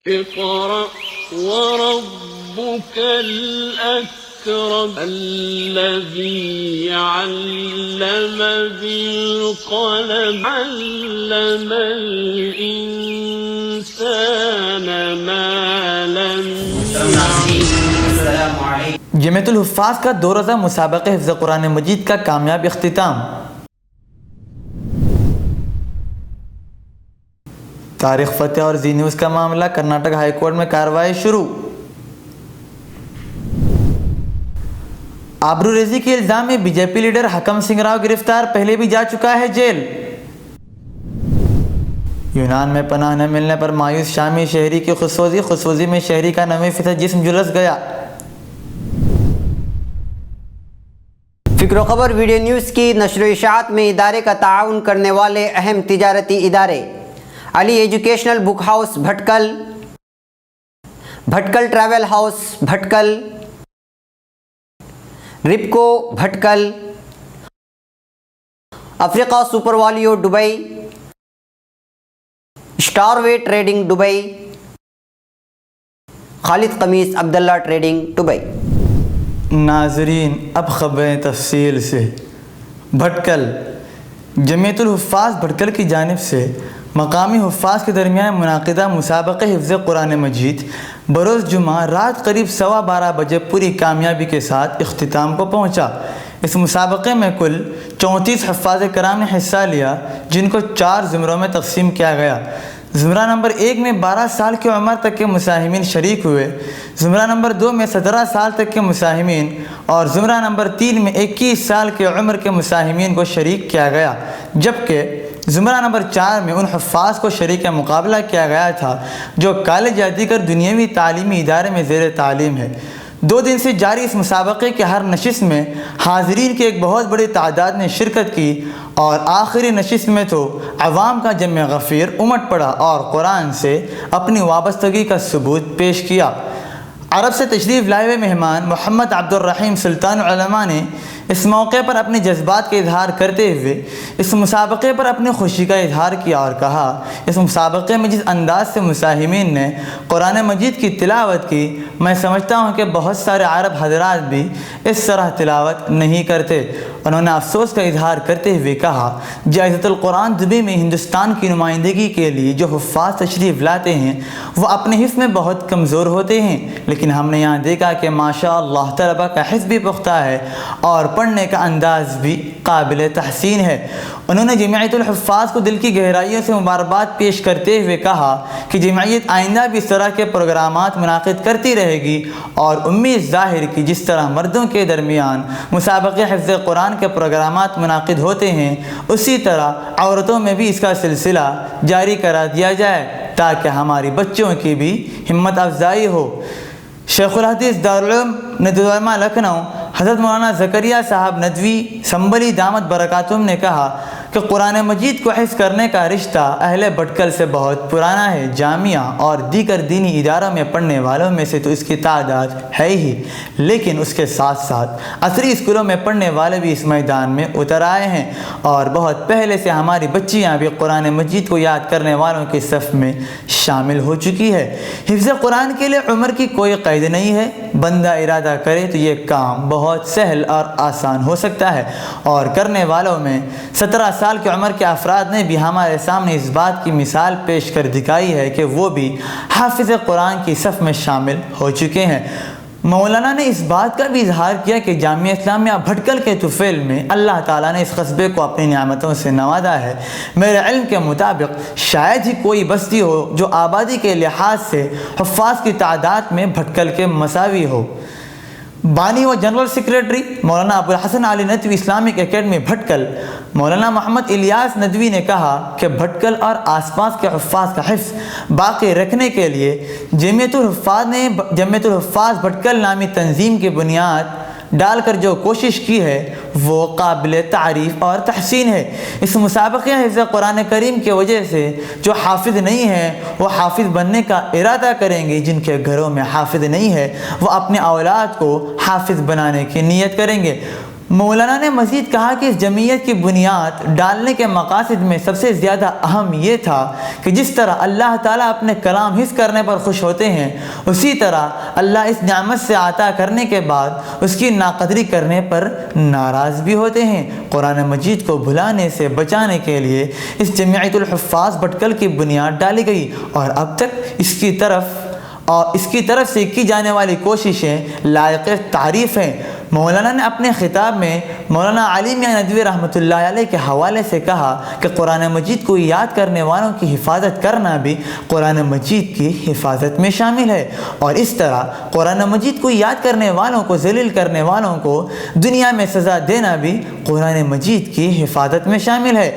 اقرأ وربك الأكرم الذي علم بالقلم علم الإنسان ما لم يعلم۔ جامعۃ الحفاظ کا 2 روزہ مسابقہ حفظ قرآن مجید کا کامیاب اختتام۔ تاریخ فتح اور زی نیوز کا معاملہ، کرناٹک ہائی کورٹ میں کارروائی شروع۔ آبروریزی کے الزام میں بی جے پی لیڈر حکم سنگھ راؤ گرفتار، پہلے بھی جا چکا ہے جیل۔ یونان میں پناہ نہ ملنے پر مایوس شامی شہری کی خودسوزی میں شہری کا 90% جسم جلس گیا۔ فکر و خبر ویڈیو نیوز کی نشر و اشاعت میں ادارے کا تعاون کرنے والے اہم تجارتی ادارے: علی educational book house بھٹکل، بھٹکل travel house بھٹکل، رپکو بھٹکل، افریقہ سپر والیو دبئی، اسٹار وے ٹریڈنگ دبئی، خالد قمیص عبداللہ ٹریڈنگ دبئی۔ ناظرین، اب خبریں تفصیل سے۔ بھٹکل جامعۃ الحفاظ بھٹکل کی جانب سے مقامی حفاظ کے درمیان منعقدہ مسابقہ حفظ قرآن مجید بروز جمعہ رات قریب 12:15 بجے پوری کامیابی کے ساتھ اختتام کو پہنچا۔ اس مسابقے میں کل 34 حفاظ کرام نے حصہ لیا، جن کو 4 زمروں میں تقسیم کیا گیا۔ زمرہ نمبر 1 میں 12 سال کی عمر تک کے مساہمین شریک ہوئے، زمرہ نمبر 2 میں 17 سال تک کے مساہمین اور زمرہ نمبر 3 میں 21 سال کی عمر کے مساہمین کو شریک کیا گیا، جبکہ زمرہ نمبر 4 میں ان حفاظ کو شریک مقابلہ کیا گیا تھا جو کالج یا دیگر دنیاوی تعلیمی ادارے میں زیر تعلیم ہے۔ 2 دن سے جاری اس مسابقے کے ہر نشست میں حاضرین کی ایک بہت بڑی تعداد نے شرکت کی اور آخری نشست میں تو عوام کا جمع غفیر امٹ پڑا اور قرآن سے اپنی وابستگی کا ثبوت پیش کیا۔ عرب سے تشریف لائے ہوئے مہمان محمد عبد الرحیم سلطان علماء نے اس موقع پر اپنے جذبات کا اظہار کرتے ہوئے اس مسابقے پر اپنی خوشی کا اظہار کیا اور کہا، اس مسابقے میں جس انداز سے مساہمین نے قرآن مجید کی تلاوت کی، میں سمجھتا ہوں کہ بہت سارے عرب حضرات بھی اس طرح تلاوت نہیں کرتے۔ انہوں نے افسوس کا اظہار کرتے ہوئے کہا، جائزۃ القرآن دبئی میں ہندوستان کی نمائندگی کے لیے جو حفاظ تشریف لاتے ہیں وہ اپنے حفظ میں بہت کمزور ہوتے ہیں، لیکن ہم نے یہاں دیکھا کہ ماشاء اللہ طلبہ کا حفظ بھی پختہ ہے اور پڑھنے کا انداز بھی قابل تحسین ہے۔ انہوں نے جمعیت الحفاظ کو دل کی گہرائیوں سے مبارکباد پیش کرتے ہوئے کہا کہ جمعیت آئندہ بھی اس طرح کے پروگرامات منعقد کرتی رہے گی اور امید ظاہر کی جس طرح مردوں کے درمیان مسابقہ حفظ قرآن کے پروگرامات منعقد ہوتے ہیں اسی طرح عورتوں میں بھی اس کا سلسلہ جاری کرا دیا جائے تاکہ ہماری بچوں کی بھی ہمت افزائی ہو۔ شیخ الحدیث دارالعلوم ندوۃ العلماء لکھنؤ حضرت مولانا زکریا صاحب ندوی سنبلی دامت برکاتہم نے کہا کہ قرآن مجید کو حفظ کرنے کا رشتہ اہل بھٹکل سے بہت پرانا ہے۔ جامعہ اور دیگر دینی اداروں میں پڑھنے والوں میں سے تو اس کی تعداد ہے ہی، لیکن اس کے ساتھ ساتھ عصری اسکولوں میں پڑھنے والے بھی اس میدان میں اتر آئے ہیں اور بہت پہلے سے ہماری بچیاں بھی قرآن مجید کو یاد کرنے والوں کی صف میں شامل ہو چکی ہے۔ حفظ قرآن کے لیے عمر کی کوئی قید نہیں ہے، بندہ ارادہ کرے تو یہ کام بہت سہل اور آسان ہو سکتا ہے، اور کرنے والوں میں 17 سال کی عمر کے افراد نے بھی ہمارے سامنے اس بات کی مثال پیش کر دکھائی ہے کہ وہ بھی حافظ قرآن کی صف میں شامل ہو چکے ہیں۔ مولانا نے اس بات کا بھی اظہار کیا کہ جامعہ اسلامیہ بھٹکل کے طفیل میں اللہ تعالیٰ نے اس قصبے کو اپنی نعمتوں سے نوازا ہے۔ میرے علم کے مطابق شاید ہی کوئی بستی ہو جو آبادی کے لحاظ سے حفاظ کی تعداد میں بھٹکل کے مساوی ہو۔ بانی و جنرل سیکریٹری مولانا ابوالحسن علی ندوی اسلامک اکیڈمی بھٹکل مولانا محمد الیاس ندوی نے کہا کہ بھٹکل اور آس پاس کے حفاظ کا حفظ باقی رکھنے کے لیے جمعیت الحفاظ بھٹکل نامی تنظیم کی بنیاد ڈال کر جو کوشش کی ہے وہ قابل تعریف اور تحسین ہے۔ اس مسابقہ حفظ قرآن کریم کی وجہ سے جو حافظ نہیں ہیں وہ حافظ بننے کا ارادہ کریں گے، جن کے گھروں میں حافظ نہیں ہے وہ اپنے اولاد کو حافظ بنانے کی نیت کریں گے۔ مولانا نے مزید کہا کہ اس جمعیت کی بنیاد ڈالنے کے مقاصد میں سب سے زیادہ اہم یہ تھا کہ جس طرح اللہ تعالیٰ اپنے کلام حفظ کرنے پر خوش ہوتے ہیں، اسی طرح اللہ اس نعمت سے عطا کرنے کے بعد اس کی ناقدری کرنے پر ناراض بھی ہوتے ہیں۔ قرآن مجید کو بھلانے سے بچانے کے لیے اس جمعیت الحفاظ بھٹکل کی بنیاد ڈالی گئی، اور اب تک اس کی طرف سے کی جانے والی کوششیں لائق تعریف ہیں۔ مولانا نے اپنے خطاب میں مولانا علی میاں ندوی رحمۃ اللہ علیہ کے حوالے سے کہا کہ قرآن مجید کو یاد کرنے والوں کی حفاظت کرنا بھی قرآن مجید کی حفاظت میں شامل ہے، اور اس طرح قرآن مجید کو یاد کرنے والوں کو ذلیل کرنے والوں کو دنیا میں سزا دینا بھی قرآن مجید کی حفاظت میں شامل ہے۔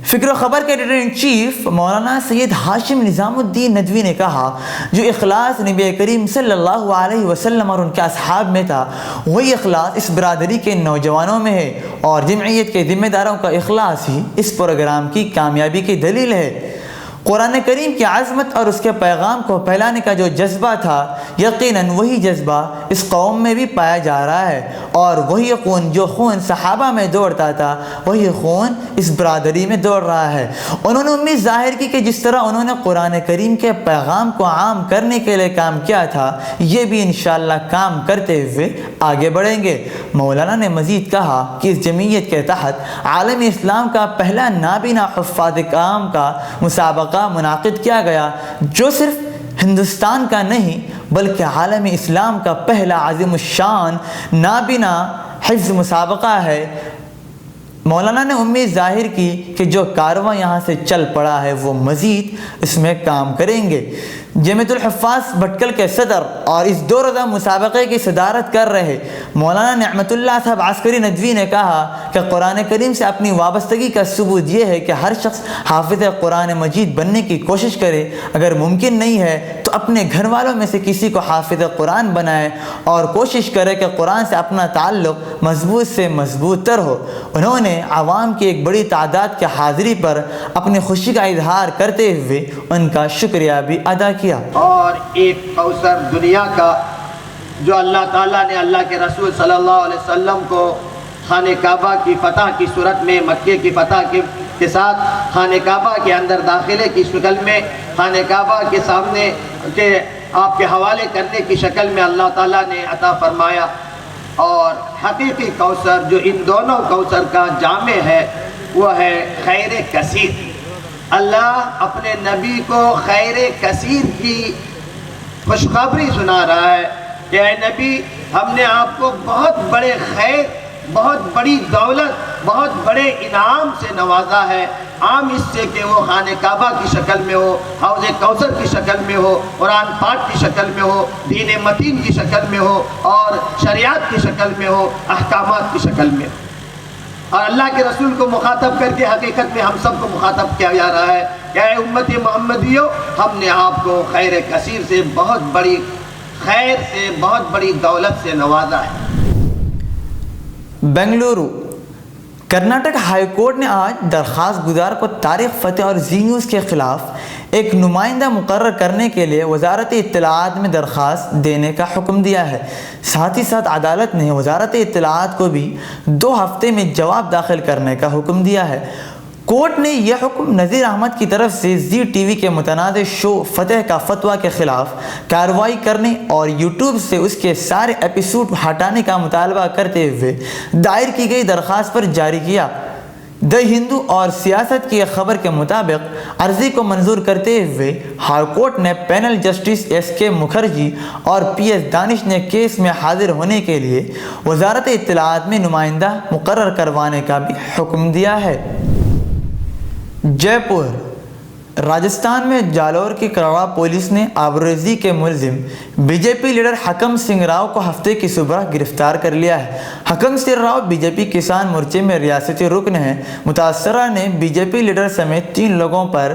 فکر و خبر کے ایڈیٹر ان چیف مولانا سید ہاشم نظام الدین ندوی نے کہا، جو اخلاص نبی کریم صلی اللہ علیہ وسلم اور ان کے اصحاب میں تھا، وہی اخلاص اس برادری کے نوجوانوں میں ہے، اور جمعیت کے ذمہ داروں کا اخلاص ہی اس پروگرام کی کامیابی کی دلیل ہے۔ قرآن کریم کی عظمت اور اس کے پیغام کو پھیلانے کا جو جذبہ تھا، یقیناً وہی جذبہ اس قوم میں بھی پایا جا رہا ہے، اور وہی خون جو خون صحابہ میں دوڑتا تھا، وہی خون اس برادری میں دوڑ رہا ہے۔ انہوں نے امید ظاہر کی کہ جس طرح انہوں نے قرآن کریم کے پیغام کو عام کرنے کے لیے کام کیا تھا، یہ بھی انشاءاللہ کام کرتے ہوئے آگے بڑھیں گے۔ مولانا نے مزید کہا کہ اس جمعیت کے تحت عالم اسلام کا پہلا نابینا حفاظ کلام کا مسابقہ منعقد کیا گیا، جو صرف ہندوستان کا نہیں بلکہ عالم اسلام کا پہلا عظیم الشان نابینا حفظ مسابقہ ہے۔ مولانا نے امید ظاہر کی کہ جو کارواں یہاں سے چل پڑا ہے وہ مزید اس میں کام کریں گے۔ جمعیت الحفاظ بھٹکل کے صدر اور اس 2 روزہ مسابقے کی صدارت کر رہے مولانا نعمت اللہ صاحب عسکری ندوی نے کہا کہ قرآن کریم سے اپنی وابستگی کا ثبوت یہ ہے کہ ہر شخص حافظ قرآن مجید بننے کی کوشش کرے، اگر ممکن نہیں ہے تو اپنے گھر والوں میں سے کسی کو حافظ قرآن بنائے اور کوشش کرے کہ قرآن سے اپنا تعلق مضبوط سے مضبوط تر ہو۔ انہوں نے عوام کی ایک بڑی تعداد کی حاضری پر اپنی خوشی کا اظہار کرتے ہوئے ان کا شکریہ بھی ادا کیا۔ اور ایک کوثر دنیا کا جو اللہ تعالیٰ نے اللہ کے رسول صلی اللہ علیہ وسلم کو خانہ کعبہ کی فتح کی صورت میں، مکے کی فتح کے ساتھ خانہ کعبہ کے اندر داخلے کی شکل میں، خانہ کعبہ کے سامنے کے آپ کے حوالے کرنے کی شکل میں اللہ تعالیٰ نے عطا فرمایا، اور حقیقی کوثر جو ان دونوں کوثر کا جامع ہے وہ ہے خیر کثیر۔ اللہ اپنے نبی کو خیر کثیر کی خوشخبری سنا رہا ہے کہ اے نبی، ہم نے آپ کو بہت بڑے خیر، بہت بڑی دولت، بہت بڑے انعام سے نوازا ہے، عام اس سے کہ وہ خانہ کعبہ کی شکل میں ہو، حوض کوثر کی شکل میں ہو، قرآن پاک کی شکل میں ہو، دین متین کی شکل میں ہو، اور شریعت کی شکل میں ہو، احکامات کی شکل میں۔ اور اللہ کے رسول کو مخاطب کر کے حقیقت میں ہم سب کو مخاطب کیا جا رہا ہے کہ اے امت محمدیو، ہم نے آپ کو خیر کثیر سے، بہت بڑی خیر سے، بہت بڑی دولت سے نوازا ہے۔ بنگلورو کرناٹک ہائی کورٹ نے آج درخواست گزار کو طارق فتح اور زی نیوز کے خلاف ایک نمائندہ مقرر کرنے کے لیے وزارت اطلاعات میں درخواست دینے کا حکم دیا ہے۔ ساتھ ہی ساتھ عدالت نے وزارت اطلاعات کو بھی 2 ہفتے میں جواب داخل کرنے کا حکم دیا ہے۔ کورٹ نے یہ حکم نذیر احمد کی طرف سے زی ٹی وی کے متنازع شو فتح کا فتویٰ کے خلاف کارروائی کرنے اور یوٹیوب سے اس کے سارے ایپیسوڈ ہٹانے کا مطالبہ کرتے ہوئے دائر کی گئی درخواست پر جاری کیا۔ دی ہندو اور سیاست کی ایک خبر کے مطابق عرضی کو منظور کرتے ہوئے ہائی کورٹ نے پینل جسٹس ایس کے مکھرجی اور پی ایس دانش نے کیس میں حاضر ہونے کے لیے وزارت اطلاعات میں نمائندہ مقرر کروانے کا بھی حکم دیا ہے۔ جے پور راجستھان میں جالور کی کروڑا پولیس نے آبروریزی کے ملزم بی جے پی لیڈر حکم سنگھ راؤ کو ہفتے کی صبح گرفتار کر لیا ہے۔ حکم سنگھ راؤ بی جے پی کسان مورچے میں ریاستی رکن ہیں۔ متاثرہ نے بی جے پی لیڈر سمیت 3 لوگوں پر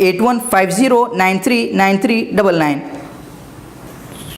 8150939399।